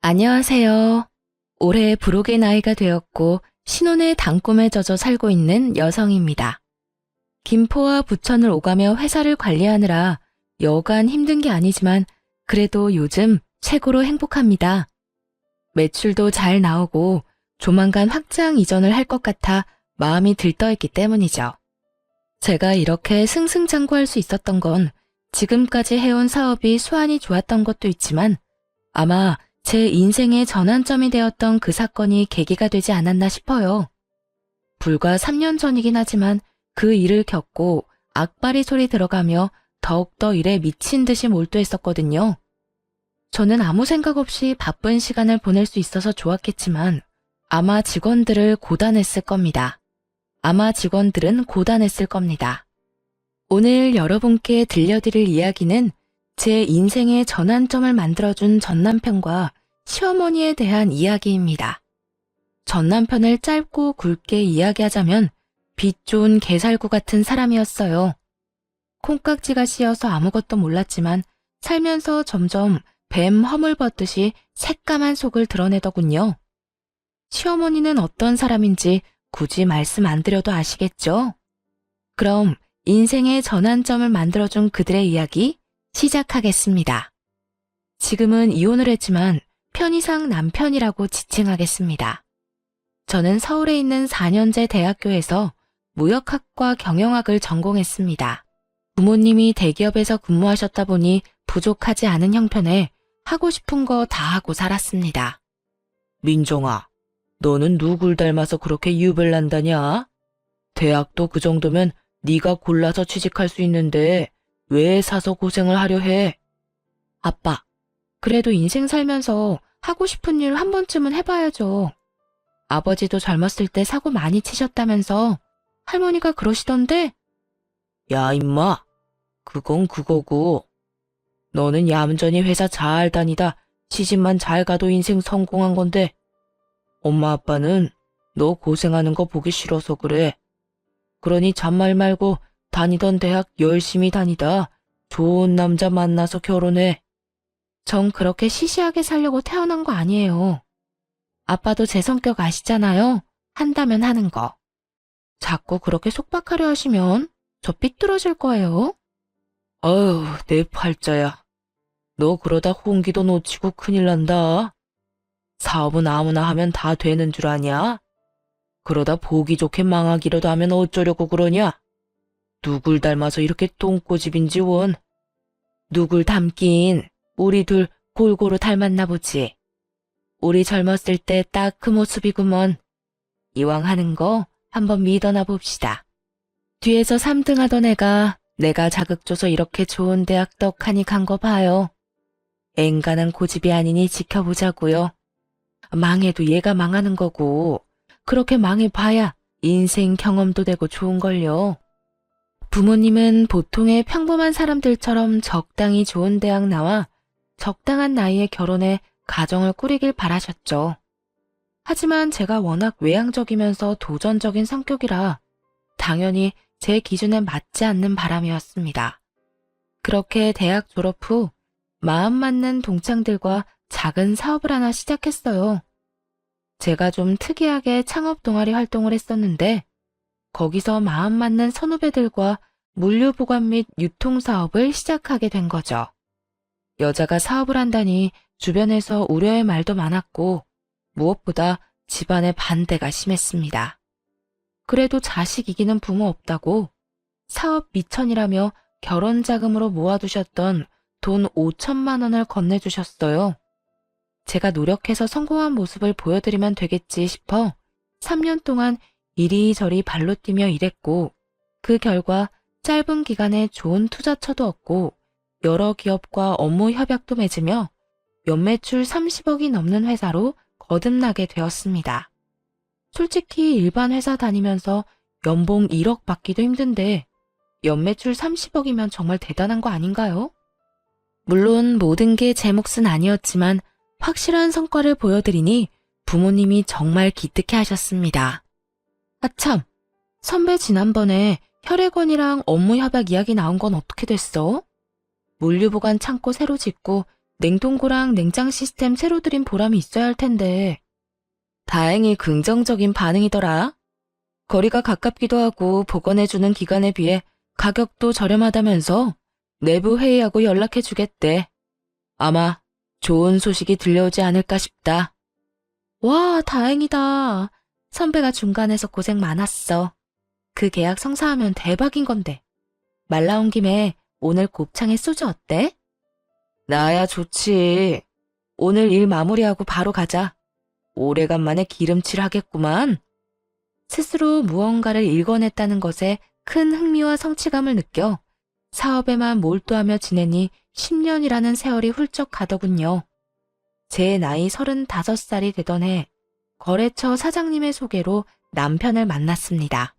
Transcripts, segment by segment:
안녕하세요. 올해 부록의 나이가 되었고 신혼의 단꿈에 젖어 살고 있는 여성입니다. 김포와 부천을 오가며 회사를 관리하느라 여간 힘든 게 아니지만 그래도 요즘 최고로 행복합니다. 매출도 잘 나오고 조만간 확장 이전을 할 것 같아 마음이 들떠있기 때문이죠. 제가 이렇게 승승장구할 수 있었던 건 지금까지 해온 사업이 수완이 좋았던 것도 있지만 아마 제 인생의 전환점이 되었던 그 사건이 계기가 되지 않았나 싶어요. 불과 3년 전이긴 하지만 그 일을 겪고 악바리 소리 들어가며 더욱더 일에 미친 듯이 몰두했었거든요. 저는 아무 생각 없이 바쁜 시간을 보낼 수 있어서 좋았겠지만 아마 직원들을 고단했을 겁니다. 아마 직원들은 고단했을 겁니다. 오늘 여러분께 들려드릴 이야기는 제 인생의 전환점을 만들어준 전남편과 시어머니에 대한 이야기입니다. 전남편을 짧고 굵게 이야기하자면 빛 좋은 개살구 같은 사람이었어요. 콩깍지가 씌어서 아무것도 몰랐지만 살면서 점점 뱀 허물 벗듯이 새까만 속을 드러내더군요. 시어머니는 어떤 사람인지 굳이 말씀 안 드려도 아시겠죠? 그럼 인생의 전환점을 만들어준 그들의 이야기 시작하겠습니다. 지금은 이혼을 했지만 편의상 남편이라고 지칭하겠습니다. 저는 서울에 있는 4년제 대학교에서 무역학과 경영학을 전공했습니다. 부모님이 대기업에서 근무하셨다 보니 부족하지 않은 형편에 하고 싶은 거 다 하고 살았습니다. 민정아, 너는 누굴 닮아서 그렇게 유별난다냐? 대학도 그 정도면 네가 골라서 취직할 수 있는데 왜 사서 고생을 하려 해? 아빠, 그래도 인생 살면서 하고 싶은 일 한 번쯤은 해봐야죠. 아버지도 젊었을 때 사고 많이 치셨다면서 할머니가 그러시던데? 야, 임마. 그건 그거고. 너는 얌전히 회사 잘 다니다 시집만 잘 가도 인생 성공한 건데 엄마 아빠는 너 고생하는 거 보기 싫어서 그래. 그러니 잔말 말고 다니던 대학 열심히 다니다 좋은 남자 만나서 결혼해. 전 그렇게 시시하게 살려고 태어난 거 아니에요. 아빠도 제 성격 아시잖아요. 한다면 하는 거. 자꾸 그렇게 속박하려 하시면 저 삐뚤어질 거예요. 어휴, 내 팔자야. 너 그러다 홍기도 놓치고 큰일 난다. 사업은 아무나 하면 다 되는 줄 아냐? 그러다 보기 좋게 망하기라도 하면 어쩌려고 그러냐? 누굴 닮아서 이렇게 똥꼬집인지 원. 누굴 닮긴 우리 둘 골고루 닮았나 보지. 우리 젊었을 때 딱 그 모습이구먼. 이왕 하는 거 한번 믿어나 봅시다. 뒤에서 3등 하던 애가 내가 자극 줘서 이렇게 좋은 대학 떡하니 간 거 봐요. 앵간한 고집이 아니니 지켜보자고요. 망해도 얘가 망하는 거고 그렇게 망해봐야 인생 경험도 되고 좋은걸요. 부모님은 보통의 평범한 사람들처럼 적당히 좋은 대학 나와 적당한 나이에 결혼해 가정을 꾸리길 바라셨죠. 하지만 제가 워낙 외향적이면서 도전적인 성격이라 당연히 제 기준에 맞지 않는 바람이었습니다. 그렇게 대학 졸업 후 마음 맞는 동창들과 작은 사업을 하나 시작했어요. 제가 좀 특이하게 창업 동아리 활동을 했었는데 거기서 마음 맞는 선후배들과 물류 보관 및 유통 사업을 시작하게 된 거죠. 여자가 사업을 한다니 주변에서 우려의 말도 많았고 무엇보다 집안의 반대가 심했습니다. 그래도 자식 이기는 부모 없다고 사업 미천이라며 결혼 자금으로 모아두셨던 돈 5천만 원을 건네주셨어요. 제가 노력해서 성공한 모습을 보여드리면 되겠지 싶어 3년 동안 이리저리 발로 뛰며 일했고 그 결과 짧은 기간에 좋은 투자처도 얻고 여러 기업과 업무 협약도 맺으며 연매출 30억이 넘는 회사로 거듭나게 되었습니다. 솔직히 일반 회사 다니면서 연봉 1억 받기도 힘든데 연매출 30억이면 정말 대단한 거 아닌가요? 물론 모든 게 제 몫은 아니었지만 확실한 성과를 보여드리니 부모님이 정말 기특해 하셨습니다. 아참, 선배 지난번에 혈액원이랑 업무 협약 이야기 나온 건 어떻게 됐어? 물류보관 창고 새로 짓고 냉동고랑 냉장 시스템 새로 들인 보람이 있어야 할 텐데. 다행히 긍정적인 반응이더라. 거리가 가깝기도 하고 보관해주는 기간에 비해 가격도 저렴하다면서 내부 회의하고 연락해주겠대. 아마 좋은 소식이 들려오지 않을까 싶다. 와, 다행이다. 선배가 중간에서 고생 많았어. 그 계약 성사하면 대박인 건데. 말 나온 김에 오늘 곱창에 소주 어때? 나야 좋지. 오늘 일 마무리하고 바로 가자. 오래간만에 기름칠 하겠구만. 스스로 무언가를 일궈냈다는 것에 큰 흥미와 성취감을 느껴 사업에만 몰두하며 지내니 10년이라는 세월이 훌쩍 가더군요. 제 나이 35살이 되던 해 거래처 사장님의 소개로 남편을 만났습니다.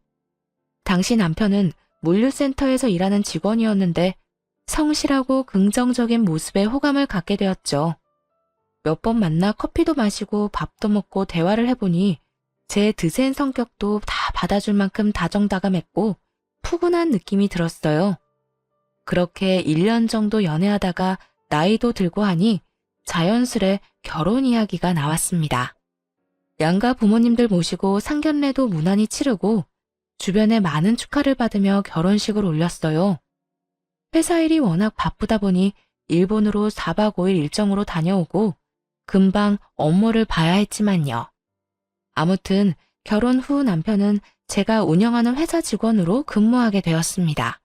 당시 남편은 물류센터에서 일하는 직원이었는데 성실하고 긍정적인 모습에 호감을 갖게 되었죠. 몇 번 만나 커피도 마시고 밥도 먹고 대화를 해보니 제 드센 성격도 다 받아줄 만큼 다정다감했고 푸근한 느낌이 들었어요. 그렇게 1년 정도 연애하다가 나이도 들고 하니 자연스레 결혼 이야기가 나왔습니다. 양가 부모님들 모시고 상견례도 무난히 치르고 주변에 많은 축하를 받으며 결혼식을 올렸어요. 회사 일이 워낙 바쁘다 보니 일본으로 4박 5일 일정으로 다녀오고 금방 업무를 봐야 했지만요. 아무튼 결혼 후 남편은 제가 운영하는 회사 직원으로 근무하게 되었습니다.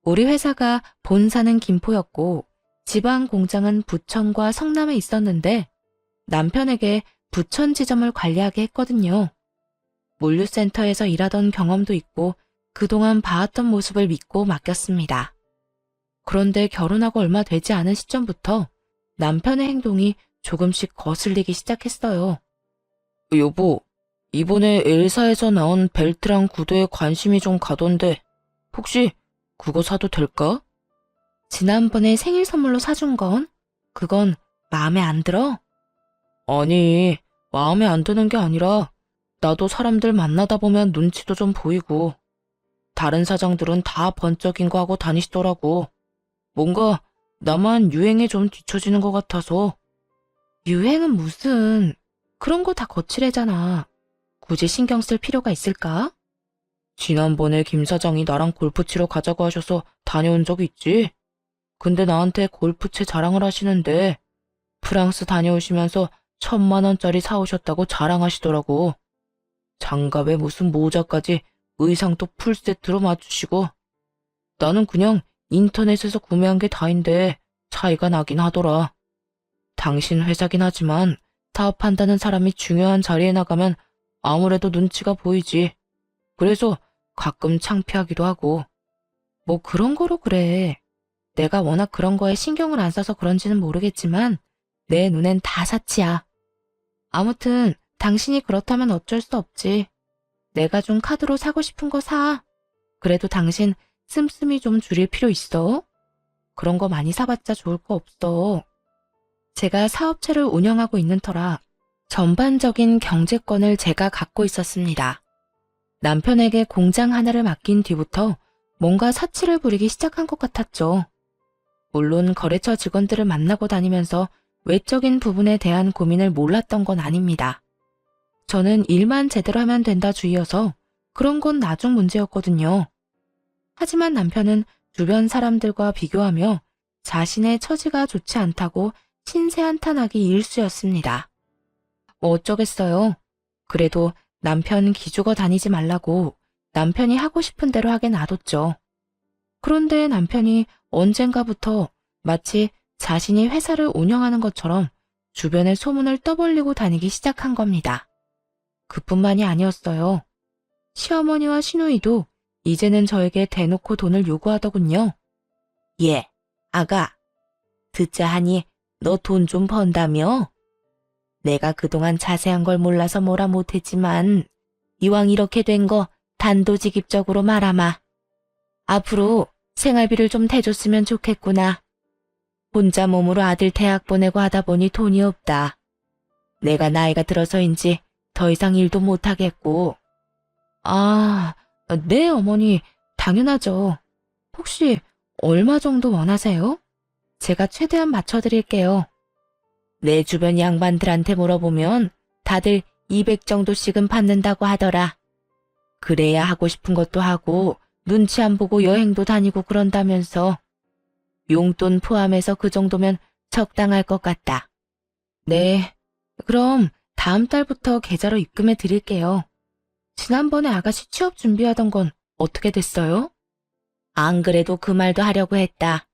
우리 회사가 본사는 김포였고 지방 공장은 부천과 성남에 있었는데 남편에게 부천 지점을 관리하게 했거든요. 물류센터에서 일하던 경험도 있고 그동안 봐왔던 모습을 믿고 맡겼습니다. 그런데 결혼하고 얼마 되지 않은 시점부터 남편의 행동이 조금씩 거슬리기 시작했어요. 여보, 이번에 엘사에서 나온 벨트랑 구두에 관심이 좀 가던데 혹시 그거 사도 될까? 지난번에 생일 선물로 사준 건? 그건 마음에 안 들어? 아니, 마음에 안 드는 게 아니라 나도 사람들 만나다 보면 눈치도 좀 보이고 다른 사장들은 다 번쩍인 거 하고 다니시더라고. 뭔가 나만 유행에 좀 뒤처지는 것 같아서. 유행은 무슨, 그런 거 다 거칠애잖아. 굳이 신경 쓸 필요가 있을까? 지난번에 김 사장이 나랑 골프 치러 가자고 하셔서 다녀온 적 있지? 근데 나한테 골프채 자랑을 하시는데 프랑스 다녀오시면서 1,000만 원짜리 사오셨다고 자랑하시더라고. 장갑에 무슨 모자까지 의상도 풀세트로 맞추시고 나는 그냥 인터넷에서 구매한 게 다인데 차이가 나긴 하더라. 당신 회사긴 하지만 사업한다는 사람이 중요한 자리에 나가면 아무래도 눈치가 보이지. 그래서 가끔 창피하기도 하고. 뭐 그런 거로 그래. 내가 워낙 그런 거에 신경을 안 써서 그런지는 모르겠지만 내 눈엔 다 사치야. 아무튼 당신이 그렇다면 어쩔 수 없지. 내가 준 카드로 사고 싶은 거 사. 그래도 당신 씀씀이 좀 줄일 필요 있어. 그런 거 많이 사봤자 좋을 거 없어. 제가 사업체를 운영하고 있는 터라 전반적인 경제권을 제가 갖고 있었습니다. 남편에게 공장 하나를 맡긴 뒤부터 뭔가 사치를 부리기 시작한 것 같았죠. 물론 거래처 직원들을 만나고 다니면서 외적인 부분에 대한 고민을 몰랐던 건 아닙니다. 저는 일만 제대로 하면 된다 주의여서 그런 건 나중 문제였거든요. 하지만 남편은 주변 사람들과 비교하며 자신의 처지가 좋지 않다고 신세한탄하기 일쑤였습니다. 뭐 어쩌겠어요. 그래도 남편 기죽어 다니지 말라고 남편이 하고 싶은 대로 하게 놔뒀죠. 그런데 남편이 언젠가부터 마치 자신이 회사를 운영하는 것처럼 주변에 소문을 떠벌리고 다니기 시작한 겁니다. 그뿐만이 아니었어요. 시어머니와 시누이도 이제는 저에게 대놓고 돈을 요구하더군요. 예, 아가, 듣자 하니 너 돈 좀 번다며? 내가 그동안 자세한 걸 몰라서 뭐라 못했지만 이왕 이렇게 된 거 단도직입적으로 말하마. 앞으로 생활비를 좀 대줬으면 좋겠구나. 혼자 몸으로 아들 대학 보내고 하다 보니 돈이 없다. 내가 나이가 들어서인지 더 이상 일도 못하겠고. 아, 네 어머니, 당연하죠. 혹시 얼마 정도 원하세요? 제가 최대한 맞춰드릴게요. 내 주변 양반들한테 물어보면 다들 200 정도씩은 받는다고 하더라. 그래야 하고 싶은 것도 하고 눈치 안 보고 여행도 다니고 그런다면서. 용돈 포함해서 그 정도면 적당할 것 같다. 네, 그럼 다음 달부터 계좌로 입금해 드릴게요. 지난번에 아가씨 취업 준비하던 건 어떻게 됐어요? 안 그래도 그 말도 하려고 했다.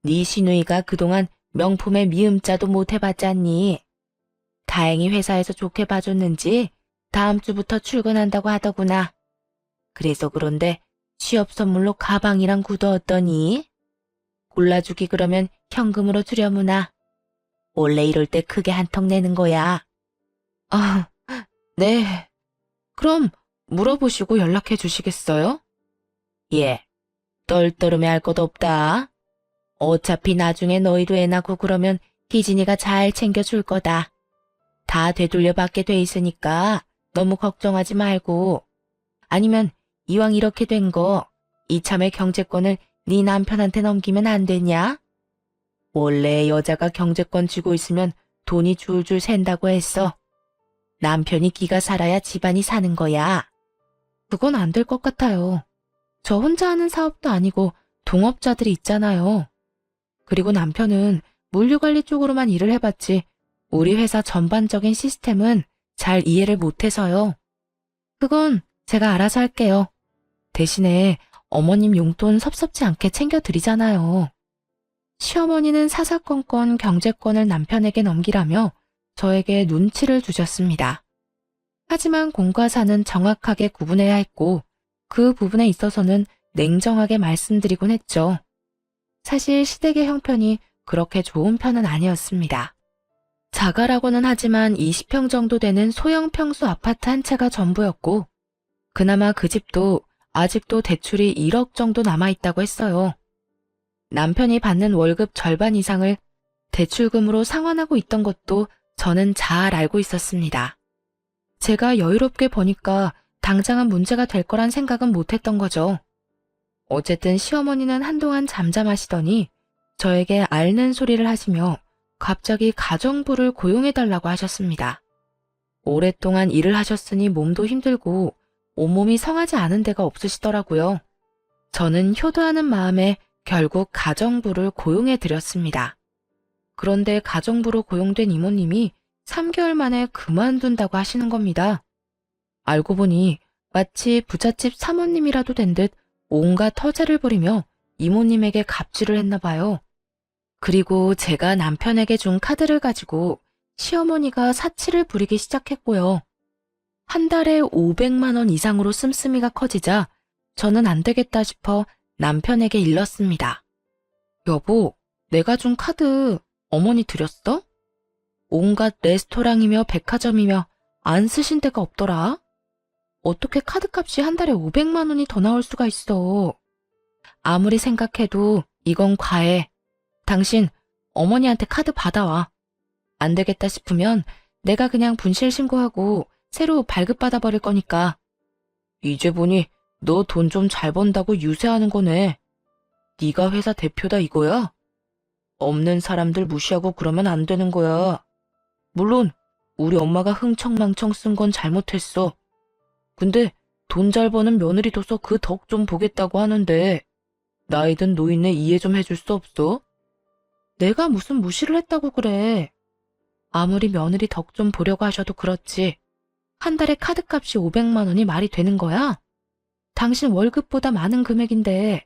네 시누이가 그동안 명품의 미음자도 못 해봤잖니. 다행히 회사에서 좋게 봐줬는지 다음 주부터 출근한다고 하더구나. 그래서 그런데 취업 선물로 가방이랑 구두 어떠니? 골라주기 그러면 현금으로 주려무나. 원래 이럴 때 크게 한턱 내는 거야. 아, 네. 그럼 물어보시고 연락해 주시겠어요? 예. 떨떠름해 할 것 없다. 어차피 나중에 너희도 애 낳고 그러면 희진이가 잘 챙겨줄 거다. 다 되돌려 받게 돼 있으니까 너무 걱정하지 말고. 아니면 이왕 이렇게 된 거 이참에 경제권을 네 남편한테 넘기면 안 되냐? 원래 여자가 경제권 쥐고 있으면 돈이 줄줄 샌다고 했어. 남편이 기가 살아야 집안이 사는 거야. 그건 안 될 것 같아요. 저 혼자 하는 사업도 아니고 동업자들이 있잖아요. 그리고 남편은 물류관리 쪽으로만 일을 해봤지 우리 회사 전반적인 시스템은 잘 이해를 못해서요. 그건 제가 알아서 할게요. 대신에 어머님 용돈 섭섭지 않게 챙겨드리잖아요. 시어머니는 사사건건 경제권을 남편에게 넘기라며 저에게 눈치를 주셨습니다. 하지만 공과 사는 정확하게 구분해야 했고 그 부분에 있어서는 냉정하게 말씀드리곤 했죠. 사실 시댁의 형편이 그렇게 좋은 편은 아니었습니다. 자가라고는 하지만 20평 정도 되는 소형 평수 아파트 한 채가 전부였고 그나마 그 집도 아직도 대출이 1억 정도 남아있다고 했어요. 남편이 받는 월급 절반 이상을 대출금으로 상환하고 있던 것도 저는 잘 알고 있었습니다. 제가 여유롭게 버니까 당장은 문제가 될 거란 생각은 못했던 거죠. 어쨌든 시어머니는 한동안 잠잠하시더니 저에게 앓는 소리를 하시며 갑자기 가정부를 고용해달라고 하셨습니다. 오랫동안 일을 하셨으니 몸도 힘들고 온몸이 성하지 않은 데가 없으시더라고요. 저는 효도하는 마음에 결국 가정부를 고용해드렸습니다. 그런데 가정부로 고용된 이모님이 3개월 만에 그만둔다고 하시는 겁니다. 알고 보니 마치 부잣집 사모님이라도 된 듯 온갖 터제를 부리며 이모님에게 갑질을 했나 봐요. 그리고 제가 남편에게 준 카드를 가지고 시어머니가 사치를 부리기 시작했고요. 한 달에 500만 원 이상으로 씀씀이가 커지자 저는 안 되겠다 싶어 남편에게 일렀습니다. 여보, 내가 준 카드 어머니 드렸어? 온갖 레스토랑이며 백화점이며 안 쓰신 데가 없더라. 어떻게 카드값이 한 달에 500만 원이 더 나올 수가 있어. 아무리 생각해도 이건 과해. 당신 어머니한테 카드 받아와. 안 되겠다 싶으면 내가 그냥 분실 신고하고 새로 발급받아 버릴 거니까. 이제 보니 너 돈 좀 잘 번다고 유세하는 거네. 네가 회사 대표다 이거야? 없는 사람들 무시하고 그러면 안 되는 거야. 물론 우리 엄마가 흥청망청 쓴 건 잘못했어. 근데 돈 잘 버는 며느리 둬서 그 덕 좀 보겠다고 하는데 나이 든 노인네 이해 좀 해줄 수 없어? 내가 무슨 무시를 했다고 그래. 아무리 며느리 덕 좀 보려고 하셔도 그렇지. 한 달에 카드값이 500만 원이 말이 되는 거야? 당신 월급보다 많은 금액인데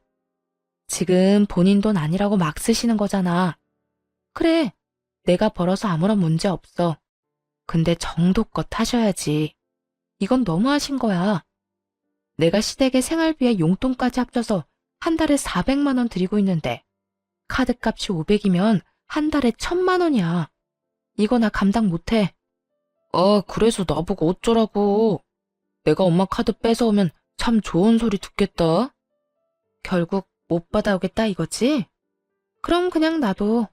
지금 본인 돈 아니라고 막 쓰시는 거잖아. 그래, 내가 벌어서 아무런 문제 없어. 근데 정도껏 하셔야지. 이건 너무하신 거야. 내가 시댁의 생활비에 용돈까지 합쳐서 한 달에 400만 원 드리고 있는데 카드값이 500이면 한 달에 1000만 원이야. 이거 나 감당 못해. 그래서 나보고 어쩌라고. 내가 엄마 카드 뺏어오면 참 좋은 소리 듣겠다. 결국 못 받아오겠다 이거지? 그럼 그냥 놔둬.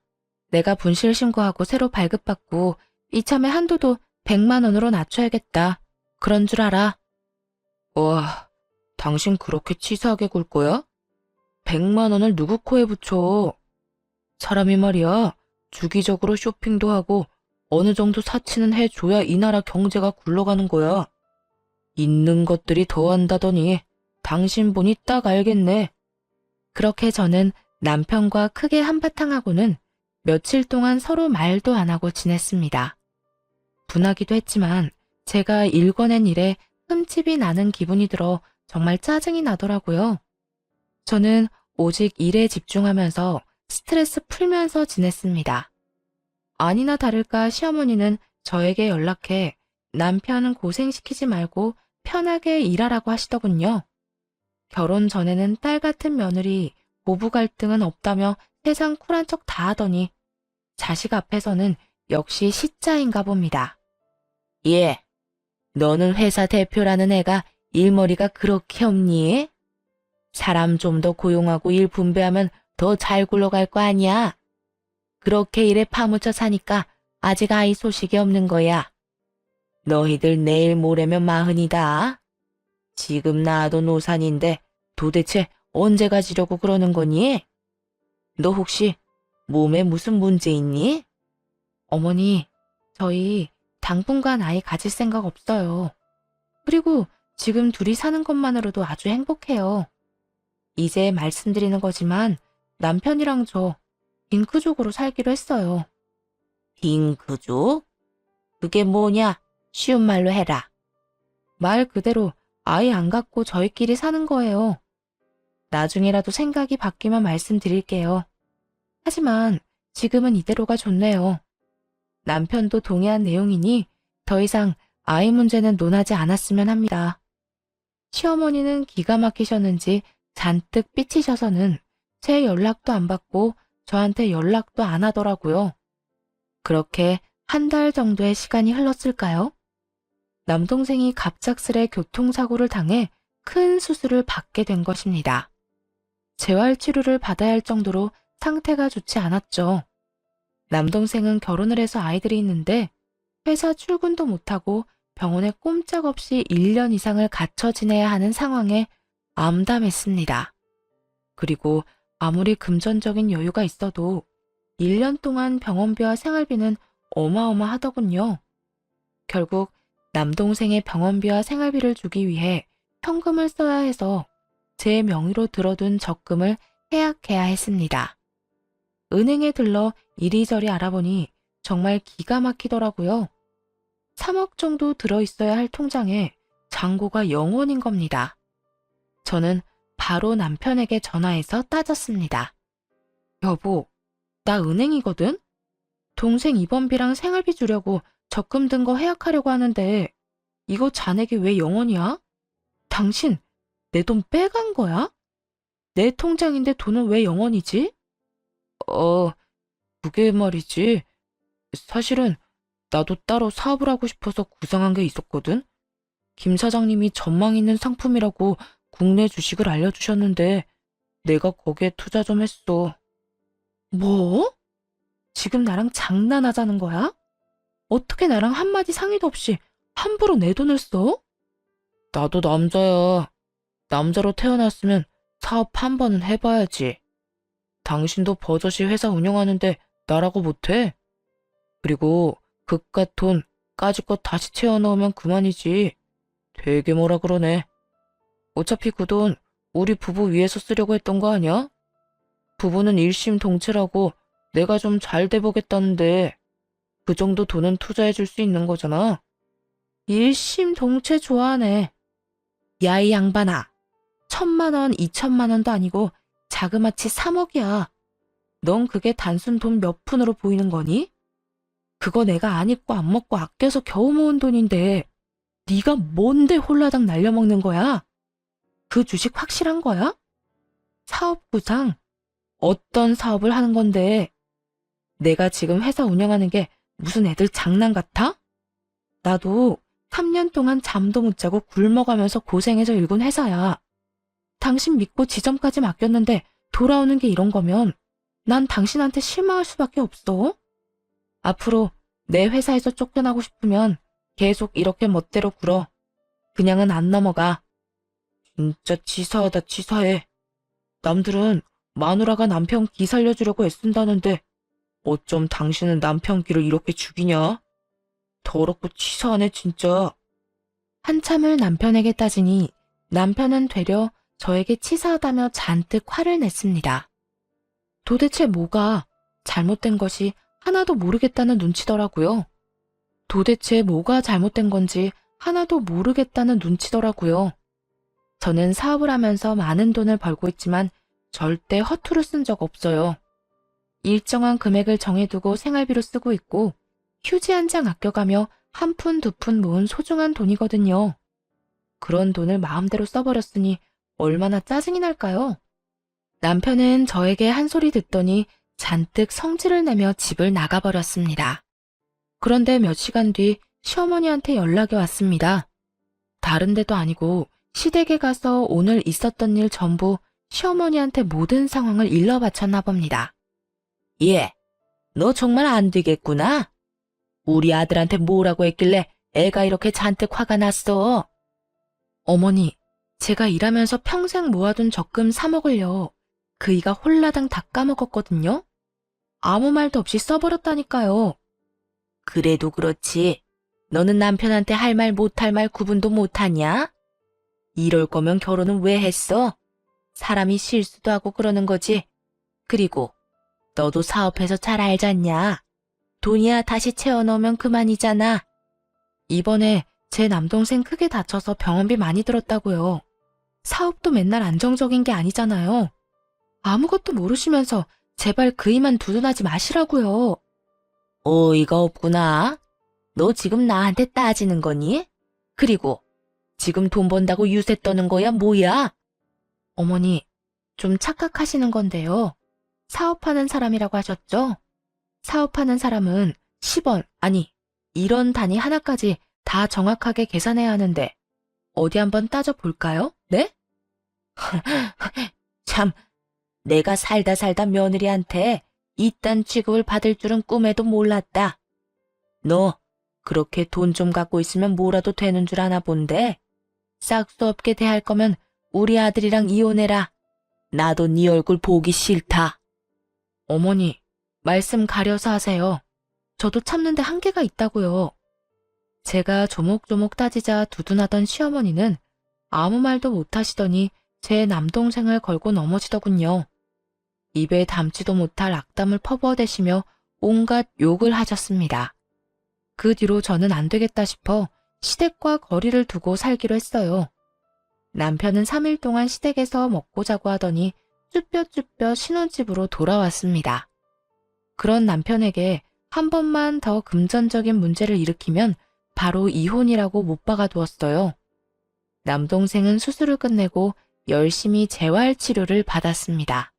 내가 분실 신고하고 새로 발급받고 이참에 한도도 100만 원으로 낮춰야겠다. 그런 줄 알아. 와, 당신 그렇게 치사하게 굴 거야? 100만 원을 누구 코에 붙여? 사람이 말이야, 주기적으로 쇼핑도 하고 어느 정도 사치는 해줘야 이 나라 경제가 굴러가는 거야. 있는 것들이 더한다더니 당신 보니 딱 알겠네. 그렇게 저는 남편과 크게 한바탕 하고는 며칠 동안 서로 말도 안 하고 지냈습니다. 분하기도 했지만 제가 일궈낸 일에 흠집이 나는 기분이 들어 정말 짜증이 나더라고요. 저는 오직 일에 집중하면서 스트레스 풀면서 지냈습니다. 아니나 다를까 시어머니는 저에게 연락해 남편은 고생시키지 말고 편하게 일하라고 하시더군요. 결혼 전에는 딸 같은 며느리, 고부 갈등은 없다며 세상 쿨한 척 다 하더니 자식 앞에서는 역시 시짜인가 봅니다. 예, 너는 회사 대표라는 애가 일머리가 그렇게 없니? 사람 좀 더 고용하고 일 분배하면 더 잘 굴러갈 거 아니야? 그렇게 일에 파묻혀 사니까 아직 아이 소식이 없는 거야. 너희들 내일 모레면 마흔이다. 지금 낳아도 노산인데 도대체 언제 가지려고 그러는 거니? 너 혹시 몸에 무슨 문제 있니? 어머니, 저희 당분간 아이 가질 생각 없어요. 그리고 지금 둘이 사는 것만으로도 아주 행복해요. 이제 말씀드리는 거지만 남편이랑 저 딩크족으로 살기로 했어요. 딩크족? 그게 뭐냐? 쉬운 말로 해라. 말 그대로 아이 안 갖고 저희끼리 사는 거예요. 나중에라도 생각이 바뀌면 말씀드릴게요. 하지만 지금은 이대로가 좋네요. 남편도 동의한 내용이니 더 이상 아이 문제는 논하지 않았으면 합니다. 시어머니는 기가 막히셨는지 잔뜩 삐치셔서는 제 연락도 안 받고 저한테 연락도 안 하더라고요. 그렇게 한 달 정도의 시간이 흘렀을까요? 남동생이 갑작스레 교통사고를 당해 큰 수술을 받게 된 것입니다. 재활치료를 받아야 할 정도로 상태가 좋지 않았죠. 남동생은 결혼을 해서 아이들이 있는데 회사 출근도 못하고 병원에 꼼짝없이 1년 이상을 갇혀 지내야 하는 상황에 암담했습니다. 그리고 아무리 금전적인 여유가 있어도 1년 동안 병원비와 생활비는 어마어마하더군요. 결국 남동생의 병원비와 생활비를 주기 위해 현금을 써야 해서 제 명의로 들어둔 적금을 해약해야 했습니다. 은행에 들러 이리저리 알아보니 정말 기가 막히더라고요. 3억 정도 들어있어야 할 통장에 잔고가 0원인 겁니다. 저는 바로 남편에게 전화해서 따졌습니다. 여보, 나 은행이거든? 동생 입원비랑 생활비 주려고 적금 든 거 해약하려고 하는데 이거 잔액이 왜 0원이야? 당신 내 돈 빼간 거야? 내 통장인데 돈은 왜 0원이지? 그게 말이지. 사실은 나도 따로 사업을 하고 싶어서 구상한 게 있었거든. 김 사장님이 전망 있는 상품이라고 국내 주식을 알려주셨는데 내가 거기에 투자 좀 했어. 뭐? 지금 나랑 장난하자는 거야? 어떻게 나랑 한마디 상의도 없이 함부로 내 돈을 써? 나도 남자야. 남자로 태어났으면 사업 한 번은 해봐야지. 당신도 버젓이 회사 운영하는데 나라고 못해? 그리고 그깟 돈 까짓것 다시 채워 넣으면 그만이지. 되게 뭐라 그러네. 어차피 그 돈 우리 부부 위해서 쓰려고 했던 거 아니야? 부부는 일심동체라고 내가 좀 잘 돼보겠다는데 그 정도 돈은 투자해 줄 수 있는 거잖아. 일심동체 좋아하네. 야, 이 양반아. 1,000만 원, 2천만 원도 아니고 자그마치 3억이야. 넌 그게 단순 돈 몇 푼으로 보이는 거니? 그거 내가 안 입고 안 먹고 아껴서 겨우 모은 돈인데 네가 뭔데 홀라당 날려먹는 거야? 그 주식 확실한 거야? 사업 구상? 어떤 사업을 하는 건데? 내가 지금 회사 운영하는 게 무슨 애들 장난 같아? 나도 3년 동안 잠도 못 자고 굶어가면서 고생해서 일군 회사야. 당신 믿고 지점까지 맡겼는데 돌아오는 게 이런 거면 난 당신한테 실망할 수밖에 없어. 앞으로 내 회사에서 쫓겨나고 싶으면 계속 이렇게 멋대로 굴어. 그냥은 안 넘어가. 진짜 치사하다 치사해. 남들은 마누라가 남편 기 살려주려고 애쓴다는데 어쩜 당신은 남편 기를 이렇게 죽이냐? 더럽고 치사하네 진짜. 한참을 남편에게 따지니 남편은 되려 저에게 치사하다며 잔뜩 화를 냈습니다. 도대체 뭐가 잘못된 것이 하나도 모르겠다는 눈치더라고요. 도대체 뭐가 잘못된 건지 하나도 모르겠다는 눈치더라고요. 저는 사업을 하면서 많은 돈을 벌고 있지만 절대 허투루 쓴 적 없어요. 일정한 금액을 정해두고 생활비로 쓰고 있고 휴지 한 장 아껴가며 한 푼 두 푼 모은 소중한 돈이거든요. 그런 돈을 마음대로 써버렸으니 얼마나 짜증이 날까요? 남편은 저에게 한 소리 듣더니 잔뜩 성질을 내며 집을 나가버렸습니다. 그런데 몇 시간 뒤 시어머니한테 연락이 왔습니다. 다른 데도 아니고 시댁에 가서 오늘 있었던 일 전부 시어머니한테 모든 상황을 일러 바쳤나 봅니다. 예, 너 정말 안 되겠구나. 우리 아들한테 뭐라고 했길래 애가 이렇게 잔뜩 화가 났어. 어머니, 제가 일하면서 평생 모아둔 적금 3억을요. 그이가 홀라당 다 까먹었거든요. 아무 말도 없이 써버렸다니까요. 그래도 그렇지. 너는 남편한테 할 말 못할 말 구분도 못하냐? 이럴 거면 결혼은 왜 했어? 사람이 실수도 하고 그러는 거지. 그리고 너도 사업해서 잘 알잖냐. 돈이야 다시 채워넣으면 그만이잖아. 이번에 제 남동생 크게 다쳐서 병원비 많이 들었다고요. 사업도 맨날 안정적인 게 아니잖아요. 아무것도 모르시면서 제발 그이만 두둔하지 마시라고요. 어이가 없구나. 너 지금 나한테 따지는 거니? 그리고 지금 돈 번다고 유세 떠는 거야 뭐야? 어머니, 좀 착각하시는 건데요. 사업하는 사람이라고 하셨죠? 사업하는 사람은 10원, 아니 1원 단위 하나까지 다 정확하게 계산해야 하는데 어디 한번 따져볼까요? 네? 참, 내가 살다 며느리한테 이딴 취급을 받을 줄은 꿈에도 몰랐다. 너 그렇게 돈 좀 갖고 있으면 뭐라도 되는 줄 아나 본데? 싹수 없게 대할 거면 우리 아들이랑 이혼해라. 나도 네 얼굴 보기 싫다. 어머니, 말씀 가려서 하세요. 저도 참는데 한계가 있다고요. 제가 조목조목 따지자 두둔하던 시어머니는 아무 말도 못하시더니 제 남동생을 걸고 넘어지더군요. 입에 담지도 못할 악담을 퍼부어대시며 온갖 욕을 하셨습니다. 그 뒤로 저는 안 되겠다 싶어 시댁과 거리를 두고 살기로 했어요. 남편은 3일 동안 시댁에서 먹고 자고 하더니 쭈뼛쭈뼛 신혼집으로 돌아왔습니다. 그런 남편에게 한 번만 더 금전적인 문제를 일으키면 바로 이혼이라고 못 박아두었어요. 남동생은 수술을 끝내고 열심히 재활 치료를 받았습니다.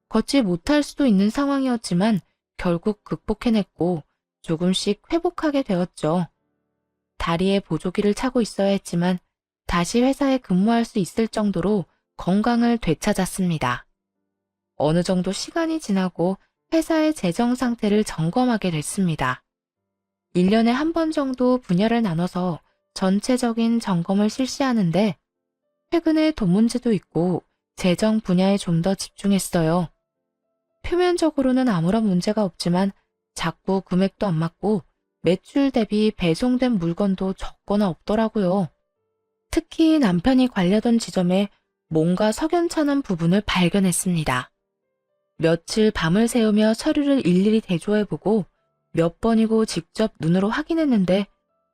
걷지 못할 수도 있는 상황이었지만 결국 극복해냈고 조금씩 회복하게 되었죠. 다리에 보조기를 차고 있어야 했지만 다시 회사에 근무할 수 있을 정도로 건강을 되찾았습니다. 어느 정도 시간이 지나고 회사의 재정 상태를 점검하게 됐습니다. 1년에 한 번 정도 분야를 나눠서 전체적인 점검을 실시하는데 최근에 돈 문제도 있고 재정 분야에 좀 더 집중했어요. 표면적으로는 아무런 문제가 없지만 자꾸 금액도 안 맞고 매출 대비 배송된 물건도 적거나 없더라고요. 특히 남편이 관려던 지점에 뭔가 석연찮은 부분을 발견했습니다. 며칠 밤을 새우며 서류를 일일이 대조해보고 몇 번이고 직접 눈으로 확인했는데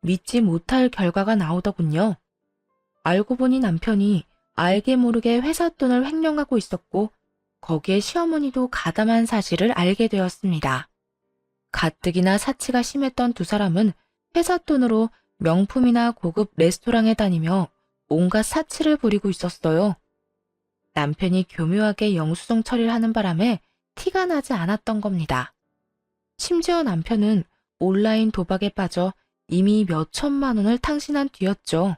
믿지 못할 결과가 나오더군요. 알고 보니 남편이 알게 모르게 회사 돈을 횡령하고 있었고 거기에 시어머니도 가담한 사실을 알게 되었습니다. 가뜩이나 사치가 심했던 두 사람은 회사 돈으로 명품이나 고급 레스토랑에 다니며 온갖 사치를 부리고 있었어요. 남편이 교묘하게 영수증 처리를 하는 바람에 티가 나지 않았던 겁니다. 심지어 남편은 온라인 도박에 빠져 이미 몇 천만 원을 탕신한 뒤였죠.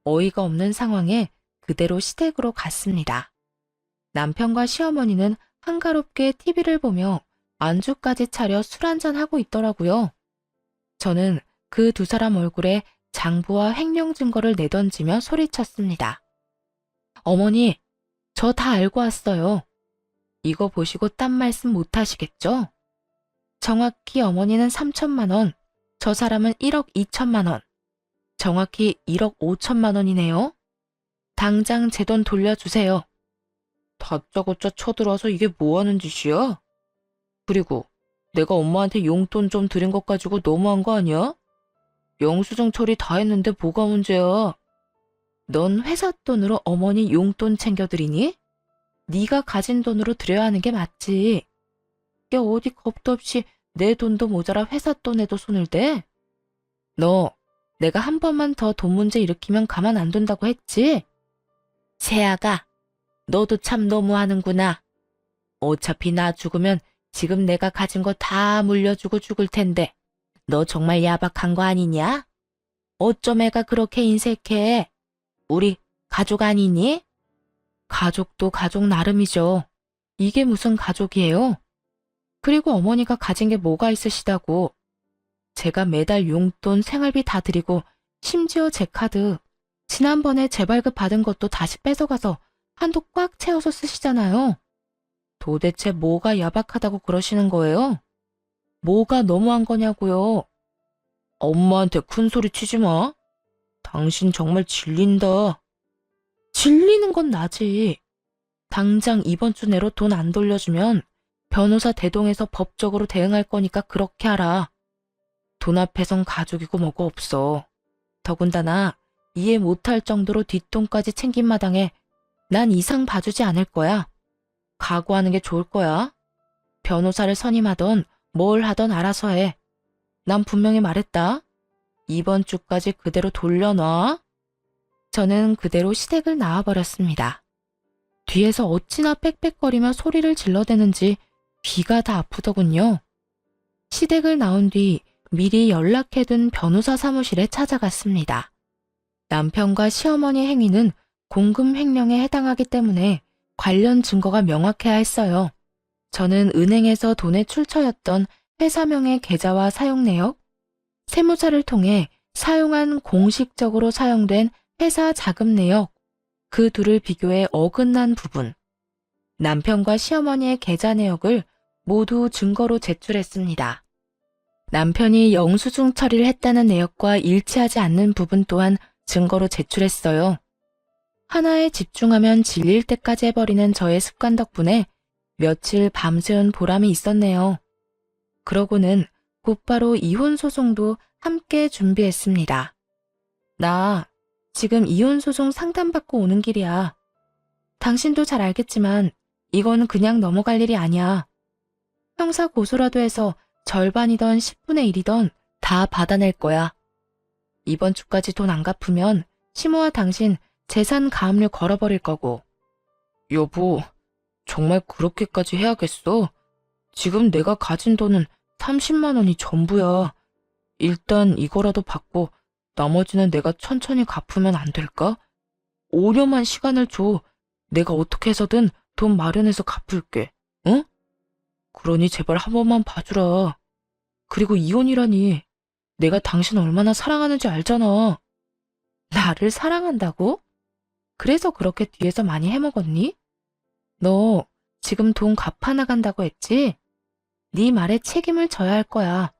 어이가 없는 상황에 그대로 시댁으로 갔습니다. 남편과 시어머니는 한가롭게 TV를 보며 안주까지 차려 술 한잔하고 있더라고요. 저는 그 두 사람 얼굴에 장부와 횡령 증거를 내던지며 소리쳤습니다. 어머니, 저 다 알고 왔어요. 이거 보시고 딴 말씀 못 하시겠죠? 정확히 어머니는 3천만 원, 저 사람은 1억 2천만 원, 정확히 1억 5천만 원이네요. 당장 제 돈 돌려주세요. 다짜고짜 쳐들어와서 이게 뭐 하는 짓이야? 그리고 내가 엄마한테 용돈 좀 드린 것 가지고 너무한 거 아니야? 영수증 처리 다 했는데 뭐가 문제야? 넌 회사 돈으로 어머니 용돈 챙겨드리니? 네가 가진 돈으로 드려야 하는 게 맞지. 야, 어디 겁도 없이 내 돈도 모자라 회사 돈에도 손을 대? 너, 내가 한 번만 더 돈 문제 일으키면 가만 안 둔다고 했지? 세아가, 너도 참 너무하는구나. 어차피 나 죽으면 지금 내가 가진 거 다 물려주고 죽을 텐데 너 정말 야박한 거 아니냐? 어쩜 애가 그렇게 인색해? 우리 가족 아니니? 가족도 가족 나름이죠. 이게 무슨 가족이에요? 그리고 어머니가 가진 게 뭐가 있으시다고. 제가 매달 용돈 생활비 다 드리고 심지어 제 카드 지난번에 재발급 받은 것도 다시 뺏어가서 한도 꽉 채워서 쓰시잖아요. 도대체 뭐가 야박하다고 그러시는 거예요? 뭐가 너무한 거냐고요? 엄마한테 큰 소리 치지 마. 당신 정말 질린다. 질리는 건 나지. 당장 이번 주 내로 돈 안 돌려주면 변호사 대동해서 법적으로 대응할 거니까 그렇게 하라. 돈 앞에선 가족이고 뭐고 없어. 더군다나 이해 못할 정도로 뒷돈까지 챙긴 마당에 난 이상 봐주지 않을 거야. 각오하는 게 좋을 거야. 변호사를 선임하던 뭘 하던 알아서 해. 난 분명히 말했다. 이번 주까지 그대로 돌려놔. 저는 그대로 시댁을 나와버렸습니다. 뒤에서 어찌나 빽빽거리며 소리를 질러대는지 귀가 다 아프더군요. 시댁을 나온 뒤 미리 연락해둔 변호사 사무실에 찾아갔습니다. 남편과 시어머니 행위는 공금 횡령에 해당하기 때문에 관련 증거가 명확해야 했어요. 저는 은행에서 돈의 출처였던 회사명의 계좌와 사용 내역, 세무사를 통해 사용한 공식적으로 사용된 회사 자금 내역, 그 둘을 비교해 어긋난 부분, 남편과 시어머니의 계좌 내역을 모두 증거로 제출했습니다. 남편이 영수증 처리를 했다는 내역과 일치하지 않는 부분 또한 증거로 제출했어요. 하나에 집중하면 질릴 때까지 해버리는 저의 습관 덕분에 며칠 밤새운 보람이 있었네요. 그러고는 곧바로 이혼 소송도 함께 준비했습니다. 나 지금 이혼 소송 상담받고 오는 길이야. 당신도 잘 알겠지만 이건 그냥 넘어갈 일이 아니야. 형사 고소라도 해서 절반이던 10분의 1이던 다 받아낼 거야. 이번 주까지 돈 안 갚으면 시모와 당신 재산 가압류 걸어버릴 거고. 여보, 정말 그렇게까지 해야겠어? 지금 내가 가진 돈은 30만 원이 전부야. 일단 이거라도 받고 나머지는 내가 천천히 갚으면 안 될까? 5년만 시간을 줘. 내가 어떻게 해서든 돈 마련해서 갚을게. 응? 그러니 제발 한 번만 봐주라. 그리고 이혼이라니. 내가 당신 얼마나 사랑하는지 알잖아. 나를 사랑한다고? 그래서 그렇게 뒤에서 많이 해먹었니? 너 지금 돈 갚아 나간다고 했지? 네 말에 책임을 져야 할 거야.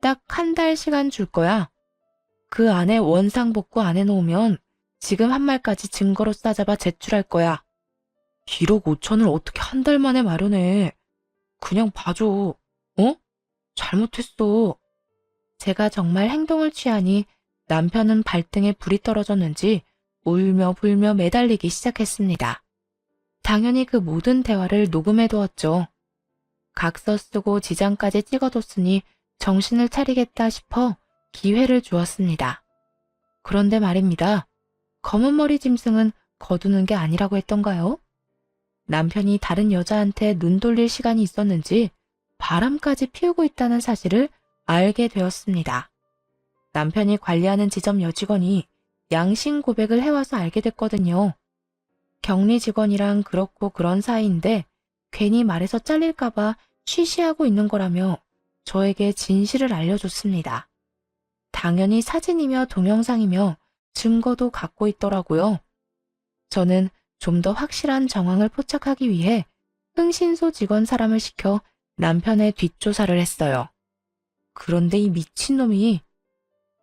딱 한 달 시간 줄 거야. 그 안에 원상복구 안 해놓으면 지금 한 말까지 증거로 싸잡아 제출할 거야. 1억 5천을 어떻게 한 달 만에 마련해. 그냥 봐줘. 어? 잘못했어. 제가 정말 행동을 취하니 남편은 발등에 불이 떨어졌는지 울며 불며 매달리기 시작했습니다. 당연히 그 모든 대화를 녹음해두었죠. 각서 쓰고 지장까지 찍어뒀으니 정신을 차리겠다 싶어 기회를 주었습니다. 그런데 말입니다. 검은 머리 짐승은 거두는 게 아니라고 했던가요? 남편이 다른 여자한테 눈 돌릴 시간이 있었는지 바람까지 피우고 있다는 사실을 알게 되었습니다. 남편이 관리하는 지점 여직원이 양심 고백을 해와서 알게 됐거든요. 격리 직원이랑 그렇고 그런 사이인데 괜히 말해서 잘릴까봐 쉬쉬하고 있는 거라며 저에게 진실을 알려줬습니다. 당연히 사진이며 동영상이며 증거도 갖고 있더라고요. 저는 좀 더 확실한 정황을 포착하기 위해 흥신소 직원 사람을 시켜 남편의 뒷조사를 했어요. 그런데 이 미친놈이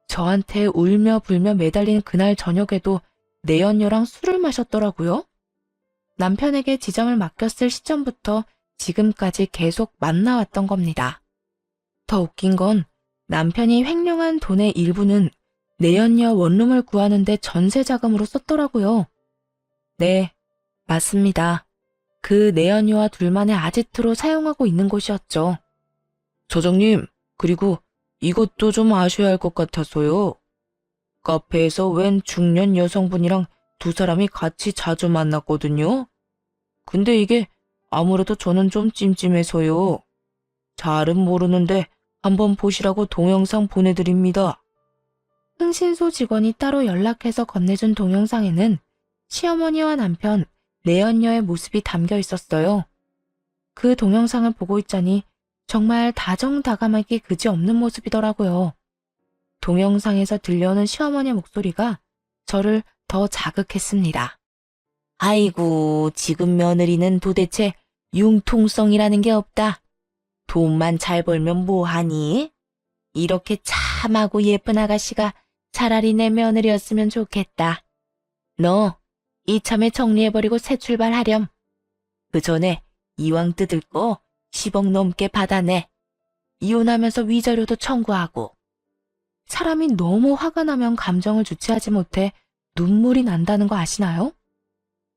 저한테 울며 불며 매달린 그날 저녁에도 내연녀랑 술을 마셨더라고요. 남편에게 지점을 맡겼을 시점부터 지금까지 계속 만나왔던 겁니다. 더 웃긴 건 남편이 횡령한 돈의 일부는 내연녀 원룸을 구하는데 전세 자금으로 썼더라고요. 네, 맞습니다. 그 내연녀와 둘만의 아지트로 사용하고 있는 곳이었죠. 저장님, 그리고 이것도 좀 아셔야 할 것 같아서요. 카페에서 웬 중년 여성분이랑 두 사람이 같이 자주 만났거든요. 근데 이게 아무래도 저는 좀 찜찜해서요. 잘은 모르는데 한번 보시라고 동영상 보내드립니다. 흥신소 직원이 따로 연락해서 건네준 동영상에는 시어머니와 남편, 내연녀의 모습이 담겨 있었어요. 그 동영상을 보고 있자니 정말 다정다감하기 그지없는 모습이더라고요. 동영상에서 들려오는 시어머니의 목소리가 저를 더 자극했습니다. 아이고, 지금 며느리는 도대체 융통성이라는 게 없다. 돈만 잘 벌면 뭐하니? 이렇게 참하고 예쁜 아가씨가 차라리 내 며느리였으면 좋겠다. 너 이참에 정리해버리고 새 출발하렴. 그 전에 이왕 뜯을 거 10억 넘게 받아내. 이혼하면서 위자료도 청구하고. 사람이 너무 화가 나면 감정을 주체하지 못해 눈물이 난다는 거 아시나요?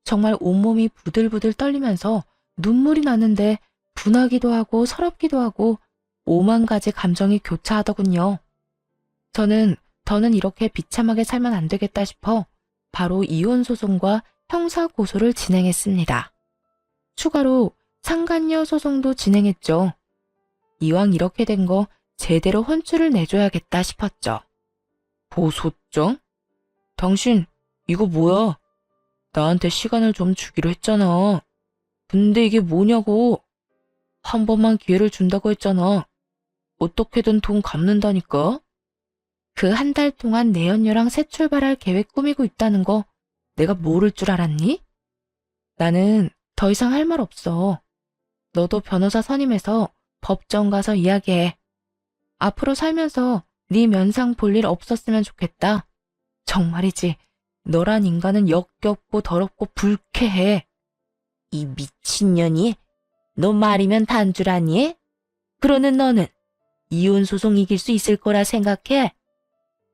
정말 온몸이 부들부들 떨리면서 눈물이 나는데 분하기도 하고 서럽기도 하고 5만 가지 감정이 교차하더군요. 저는 더는 이렇게 비참하게 살면 안 되겠다 싶어 바로 이혼 소송과 형사 고소를 진행했습니다. 추가로 상간녀 소송도 진행했죠. 이왕 이렇게 된 거 제대로 혼쭐을 내줘야겠다 싶었죠. 보소장? 당신 이거 뭐야? 나한테 시간을 좀 주기로 했잖아. 근데 이게 뭐냐고. 한 번만 기회를 준다고 했잖아. 어떻게든 돈 갚는다니까. 그 한 달 동안 내연녀랑 새 출발할 계획 꾸미고 있다는 거 내가 모를 줄 알았니? 나는 더 이상 할 말 없어. 너도 변호사 선임해서 법정 가서 이야기해. 앞으로 살면서 네 면상 볼 일 없었으면 좋겠다. 정말이지. 너란 인간은 역겹고 더럽고 불쾌해. 이 미친년이 너 말이면 단 줄 아니? 그러는 너는 이혼 소송 이길 수 있을 거라 생각해?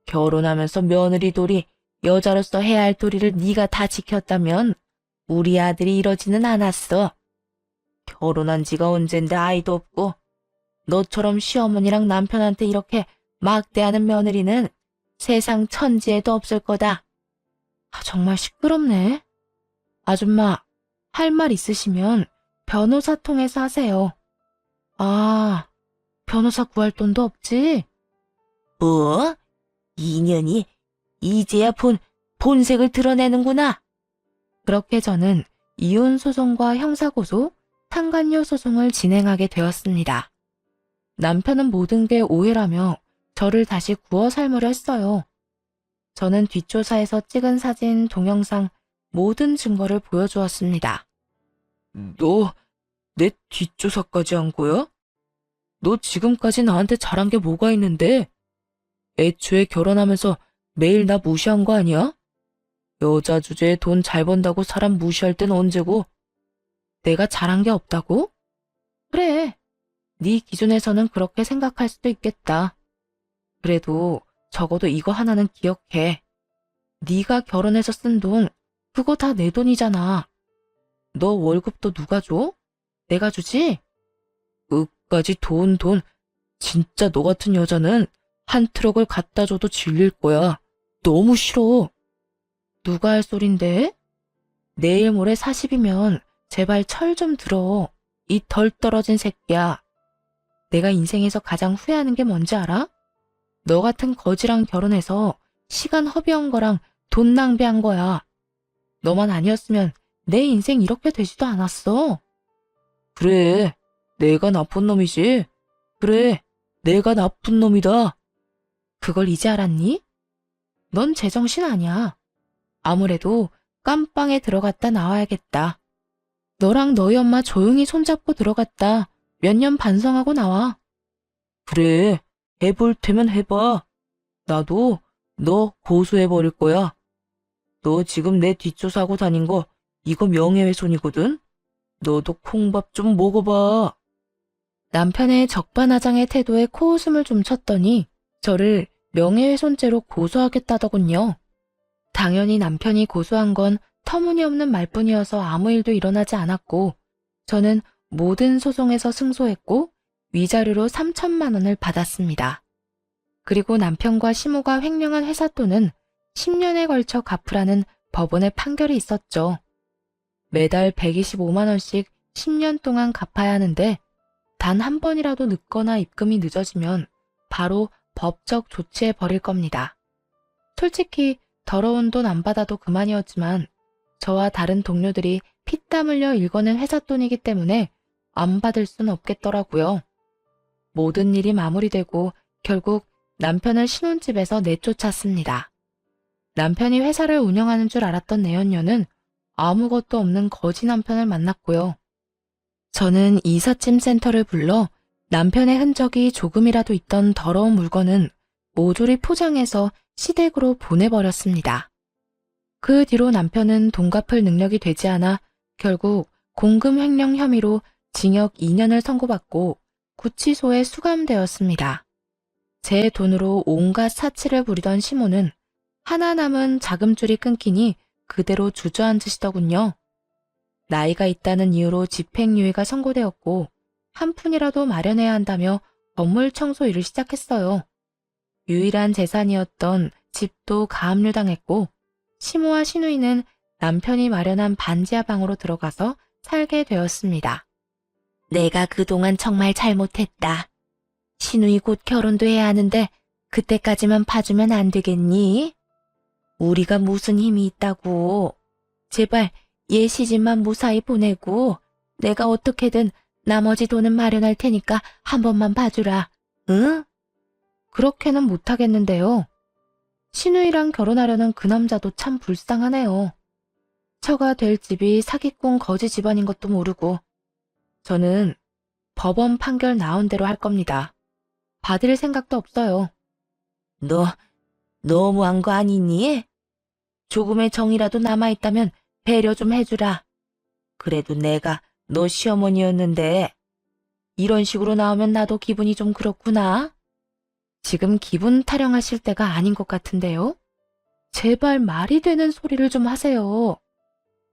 결혼하면서 며느리 도리, 여자로서 해야 할 도리를 네가 다 지켰다면 우리 아들이 이러지는 않았어. 결혼한 지가 언젠데 아이도 없고 너처럼 시어머니랑 남편한테 이렇게 막대하는 며느리는 세상 천지에도 없을 거다. 정말 시끄럽네. 아줌마, 할 말 있으시면 변호사 통해서 하세요. 아, 변호사 구할 돈도 없지? 뭐? 인연이 이제야 본색을 드러내는구나. 그렇게 저는 이혼 소송과 형사고소, 상간녀 소송을 진행하게 되었습니다. 남편은 모든 게 오해라며 저를 다시 구워 삶으려 했어요. 저는 뒷조사에서 찍은 사진, 동영상, 모든 증거를 보여주었습니다. 너 내 뒷조사까지 한 거야? 너 지금까지 나한테 잘한 게 뭐가 있는데? 애초에 결혼하면서 매일 나 무시한 거 아니야? 여자 주제에 돈 잘 번다고 사람 무시할 땐 언제고? 내가 잘한 게 없다고? 그래. 네 기준에서는 그렇게 생각할 수도 있겠다. 그래도 적어도 이거 하나는 기억해. 네가 결혼해서 쓴 돈, 그거 다 내 돈이잖아. 너 월급도 누가 줘? 내가 주지? 끝까지 돈. 진짜 너 같은 여자는 한 트럭을 갖다 줘도 질릴 거야. 너무 싫어. 누가 할 소린데? 내일 모레 40이면 제발 철 좀 들어. 이 덜 떨어진 새끼야. 내가 인생에서 가장 후회하는 게 뭔지 알아? 너 같은 거지랑 결혼해서 시간 허비한 거랑 돈 낭비한 거야. 너만 아니었으면 내 인생 이렇게 되지도 않았어. 그래, 내가 나쁜 놈이지. 그래, 내가 나쁜 놈이다. 그걸 이제 알았니? 넌 제정신 아니야. 아무래도 깜빵에 들어갔다 나와야겠다. 너랑 너희 엄마 조용히 손잡고 들어갔다. 몇 년 반성하고 나와. 그래, 해볼 테면 해봐. 나도 너 고소해버릴 거야. 너 지금 내 뒷조사하고 다닌 거 이거 명예훼손이거든? 너도 콩밥 좀 먹어봐. 남편의 적반하장의 태도에 코웃음을 좀 쳤더니 저를 명예훼손죄로 고소하겠다더군요. 당연히 남편이 고소한 건 터무니없는 말뿐이어서 아무 일도 일어나지 않았고 저는 모든 소송에서 승소했고 위자료로 3천만 원을 받았습니다. 그리고 남편과 시모가 횡령한 회사 돈은 10년에 걸쳐 갚으라는 법원의 판결이 있었죠. 매달 125만 원씩 10년 동안 갚아야 하는데 단 한 번이라도 늦거나 입금이 늦어지면 바로 법적 조치해 버릴 겁니다. 솔직히 더러운 돈 안 받아도 그만이었지만 저와 다른 동료들이 피땀 흘려 일궈낸 회사 돈이기 때문에 안 받을 순 없겠더라고요. 모든 일이 마무리되고 결국 남편을 신혼집에서 내쫓았습니다. 남편이 회사를 운영하는 줄 알았던 내연녀는 아무것도 없는 거지 남편을 만났고요. 저는 이삿짐 센터를 불러 남편의 흔적이 조금이라도 있던 더러운 물건은 모조리 포장해서 시댁으로 보내버렸습니다. 그 뒤로 남편은 돈 갚을 능력이 되지 않아 결국 공금 횡령 혐의로 징역 2년을 선고받고 구치소에 수감되었습니다. 제 돈으로 온갖 사치를 부리던 시모는 하나 남은 자금줄이 끊기니 그대로 주저앉으시더군요. 나이가 있다는 이유로 집행유예가 선고되었고 한 푼이라도 마련해야 한다며 건물 청소 일을 시작했어요. 유일한 재산이었던 집도 가압류당했고 시모와 시누이는 남편이 마련한 반지하 방으로 들어가서 살게 되었습니다. 내가 그동안 정말 잘못했다. 시누이 곧 결혼도 해야 하는데 그때까지만 봐주면 안 되겠니? 우리가 무슨 힘이 있다고. 제발 얘 시집만 무사히 보내고 내가 어떻게든 나머지 돈은 마련할 테니까 한 번만 봐주라. 응? 그렇게는 못하겠는데요. 시누이랑 결혼하려는 그 남자도 참 불쌍하네요. 처가 될 집이 사기꾼 거지 집안인 것도 모르고 저는 법원 판결 나온 대로 할 겁니다. 받을 생각도 없어요. 너 너무한 거 아니니? 조금의 정이라도 남아있다면 배려 좀 해주라. 그래도 내가 너 시어머니였는데 이런 식으로 나오면 나도 기분이 좀 그렇구나. 지금 기분 타령하실 때가 아닌 것 같은데요? 제발 말이 되는 소리를 좀 하세요.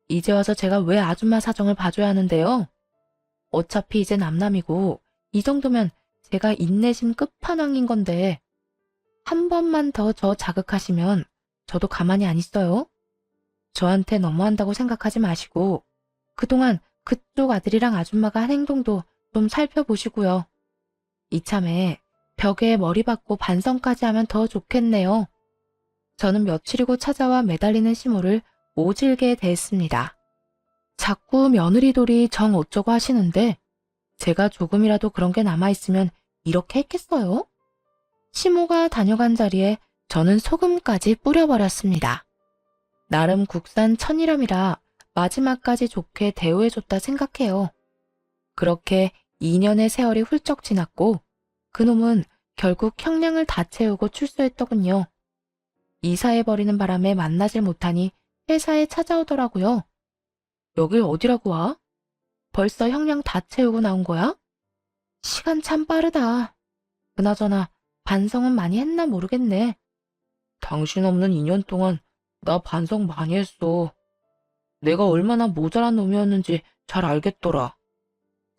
이제 와서 제가 왜 아줌마 사정을 봐줘야 하는데요? 어차피 이제 남남이고 이 정도면 제가 인내심 끝판왕인 건데 한 번만 더 저 자극하시면 저도 가만히 안 있어요. 저한테 너무한다고 생각하지 마시고 그동안 그쪽 아들이랑 아줌마가 한 행동도 좀 살펴보시고요. 이참에 벽에 머리 박고 반성까지 하면 더 좋겠네요. 저는 며칠이고 찾아와 매달리는 시모를 오질게 대했습니다. 자꾸 며느리돌이 정 어쩌고 하시는데 제가 조금이라도 그런 게 남아있으면 이렇게 했겠어요? 시모가 다녀간 자리에 저는 소금까지 뿌려버렸습니다. 나름 국산 천일염이라 마지막까지 좋게 대우해줬다 생각해요. 그렇게 2년의 세월이 훌쩍 지났고 그놈은 결국 형량을 다 채우고 출소했더군요. 이사해버리는 바람에 만나질 못하니 회사에 찾아오더라고요. 여길 어디라고 와? 벌써 형량 다 채우고 나온 거야? 시간 참 빠르다. 그나저나 반성은 많이 했나 모르겠네. 당신 없는 2년 동안 나 반성 많이 했어. 내가 얼마나 모자란 놈이었는지 잘 알겠더라.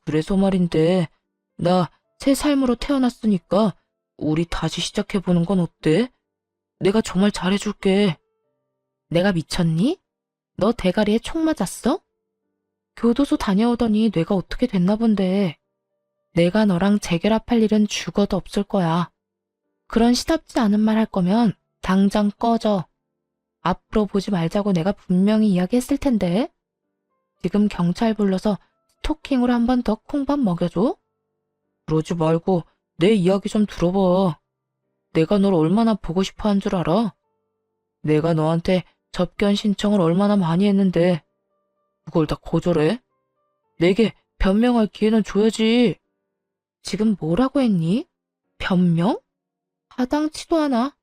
그래서 말인데 나 새 삶으로 태어났으니까 우리 다시 시작해보는 건 어때? 내가 정말 잘해줄게. 내가 미쳤니? 너 대가리에 총 맞았어? 교도소 다녀오더니 뇌가 어떻게 됐나 본데. 내가 너랑 재결합할 일은 죽어도 없을 거야. 그런 시답지 않은 말 할 거면 당장 꺼져. 앞으로 보지 말자고 내가 분명히 이야기했을 텐데. 지금 경찰 불러서 스토킹으로 한 번 더 콩밥 먹여줘? 그러지 말고 내 이야기 좀 들어봐. 내가 널 얼마나 보고 싶어 한 줄 알아? 내가 너한테 접견 신청을 얼마나 많이 했는데 그걸 다 거절해? 내게 변명할 기회는 줘야지. 지금 뭐라고 했니? 변명? 하당치도 않아.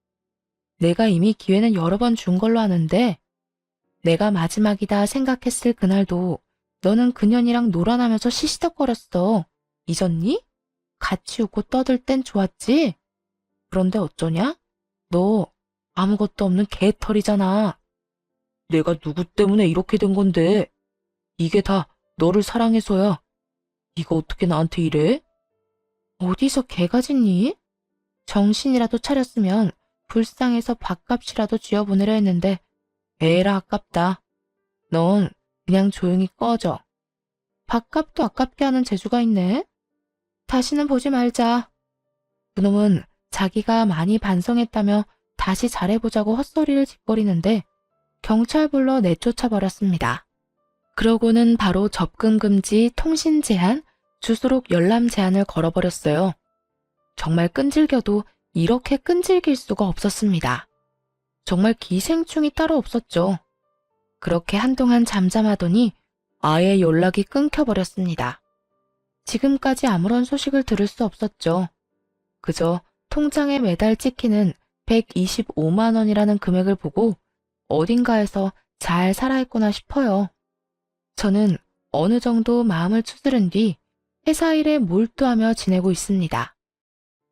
내가 이미 기회는 여러 번 준 걸로 아는데 내가 마지막이다 생각했을 그날도 너는 그년이랑 놀아나면서 시시덕거렸어. 잊었니? 같이 웃고 떠들 땐 좋았지? 그런데 어쩌냐? 너 아무것도 없는 개털이잖아. 내가 누구 때문에 이렇게 된 건데. 이게 다 너를 사랑해서야. 네가 어떻게 나한테 이래? 어디서 개가 짖니? 정신이라도 차렸으면 불쌍해서 밥값이라도 쥐어보내려 했는데 에라 아깝다. 넌 그냥 조용히 꺼져. 밥값도 아깝게 하는 재주가 있네. 다시는 보지 말자. 그놈은 자기가 많이 반성했다며 다시 잘해보자고 헛소리를 짓거리는데 경찰 불러 내쫓아 버렸습니다. 그러고는 바로 접근 금지, 통신 제한, 주소록 열람 제한을 걸어버렸어요. 정말 끈질겨도 이렇게 끈질길 수가 없었습니다. 정말 기생충이 따로 없었죠. 그렇게 한동안 잠잠하더니 아예 연락이 끊겨버렸습니다. 지금까지 아무런 소식을 들을 수 없었죠. 그저 통장에 매달 찍히는 125만 원이라는 금액을 보고 어딘가에서 잘 살아있구나 싶어요. 저는 어느 정도 마음을 추스른 뒤 회사 일에 몰두하며 지내고 있습니다.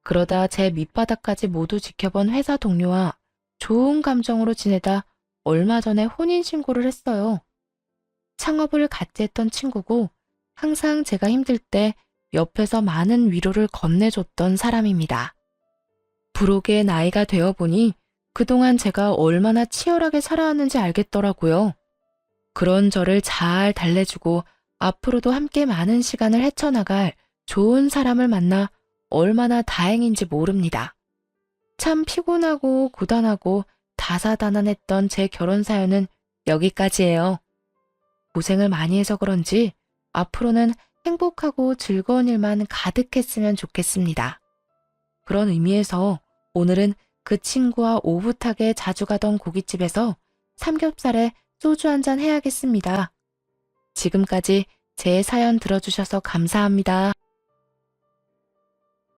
그러다 제 밑바닥까지 모두 지켜본 회사 동료와 좋은 감정으로 지내다 얼마 전에 혼인신고를 했어요. 창업을 같이 했던 친구고 항상 제가 힘들 때 옆에서 많은 위로를 건네줬던 사람입니다. 부록의 나이가 되어 보니 그동안 제가 얼마나 치열하게 살아왔는지 알겠더라고요. 그런 저를 잘 달래주고 앞으로도 함께 많은 시간을 헤쳐나갈 좋은 사람을 만나 얼마나 다행인지 모릅니다. 참 피곤하고 고단하고 다사다난했던 제 결혼 사연은 여기까지예요. 고생을 많이 해서 그런지 앞으로는 행복하고 즐거운 일만 가득했으면 좋겠습니다. 그런 의미에서 오늘은 그 친구와 오붓하게 자주 가던 고깃집에서 삼겹살에 소주 한잔 해야겠습니다. 지금까지 제 사연 들어주셔서 감사합니다.